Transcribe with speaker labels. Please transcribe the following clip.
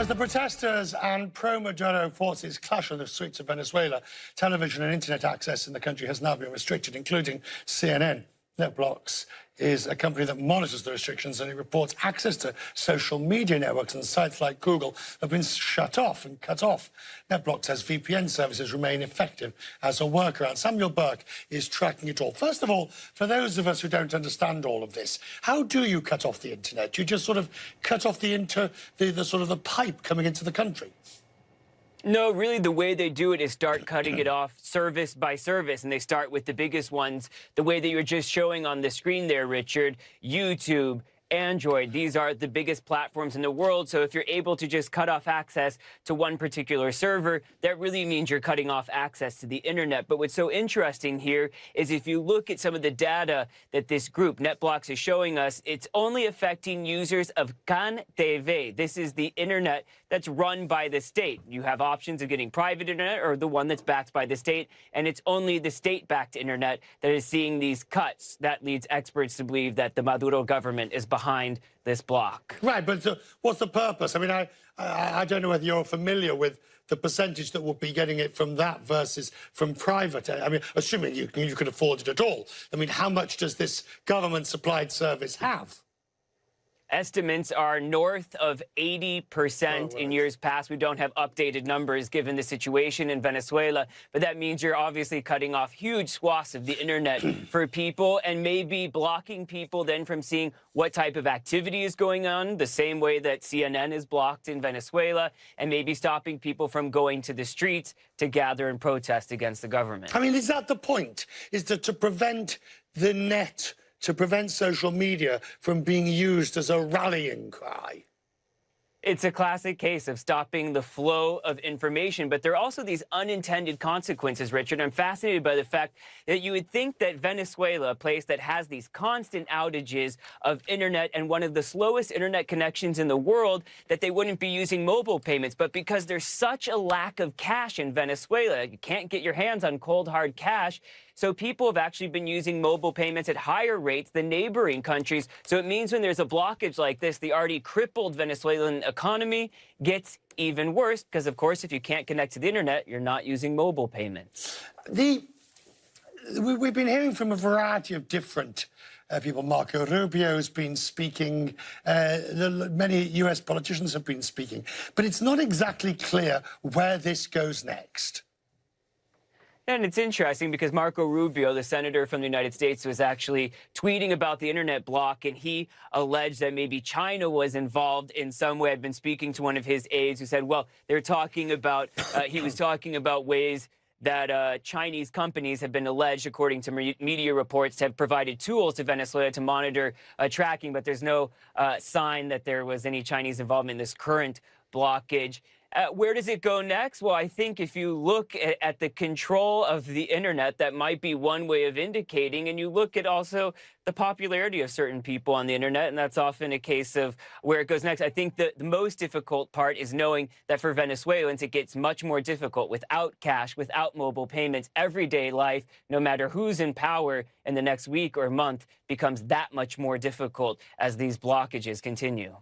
Speaker 1: As the protesters and pro-Maduro forces clash on the streets of Venezuela, television and internet access in the country has now been restricted, including CNN. NetBlocks is a company that monitors the restrictions, and it reports access to social media networks and sites like Google have been shut off and cut off. NetBlocks says VPN services remain effective as a workaround. Samuel Burke is tracking it all. First of all, for those of us who don't understand all of this, how do you cut off the internet? Do you just sort of cut off the pipe coming into the country?
Speaker 2: No, really the way they do it is start cutting it off service by service, and they start with the biggest ones, the way that you're just showing on the screen there, Richard. YouTube, Android, these are the biggest platforms in the world, so if you're able to just cut off access to one particular server, that really means you're cutting off access to the internet. But what's so interesting here is if you look at some of the data that this group, NetBlocks, is showing us, it's only affecting users of CAN TV. This is the internet that's run by the state. You have options of getting private internet or the one that's backed by the state, and it's only the state-backed internet that is seeing these cuts. That leads experts to believe that the Maduro government is behind this block.
Speaker 1: Right, but what's the purpose? I mean, I don't know whether you're familiar with the percentage that will be getting it from that versus from private. I mean, assuming you can afford it at all. I mean, how much does this government-supplied service have?
Speaker 2: Estimates are north of 80% in years past. We don't have updated numbers given the situation in Venezuela, but that means you're obviously cutting off huge swaths of the internet for people and maybe blocking people then from seeing what type of activity is going on, the same way that CNN is blocked in Venezuela, and maybe stopping people from going to the streets to gather and protest against the government.
Speaker 1: I mean, is that the point? Is that to prevent the net, to prevent social media from being used as a rallying cry?
Speaker 2: It's a classic case of stopping the flow of information, but there are also these unintended consequences, Richard. I'm fascinated by the fact that you would think that Venezuela, a place that has these constant outages of internet and one of the slowest internet connections in the world, that they wouldn't be using mobile payments. But because there's such a lack of cash in Venezuela, you can't get your hands on cold, hard cash, so people have actually been using mobile payments at higher rates than neighboring countries. So it means when there's a blockage like this, the already crippled Venezuelan economy gets even worse because, of course, if you can't connect to the internet, you're not using mobile payments.
Speaker 1: We've been hearing from a variety of different people. Marco Rubio has been speaking. Many US politicians have been speaking. But it's not exactly clear where this goes next.
Speaker 2: And it's interesting because Marco Rubio, the senator from the United States, was actually tweeting about the internet block, and he alleged that maybe China was involved in some way. I've been speaking to one of his aides who said, well, they're talking about, he was talking about ways that Chinese companies have been alleged, according to media reports, to have provided tools to Venezuela to monitor tracking, but there's no sign that there was any Chinese involvement in this current blockage. Where does it go next? Well, I think if you look at the control of the internet, that might be one way of indicating. And you look at also the popularity of certain people on the internet, and that's often a case of where it goes next. I think the most difficult part is knowing that for Venezuelans, it gets much more difficult without cash, without mobile payments. Everyday life, no matter who's in power in the next week or month, becomes that much more difficult as these blockages continue.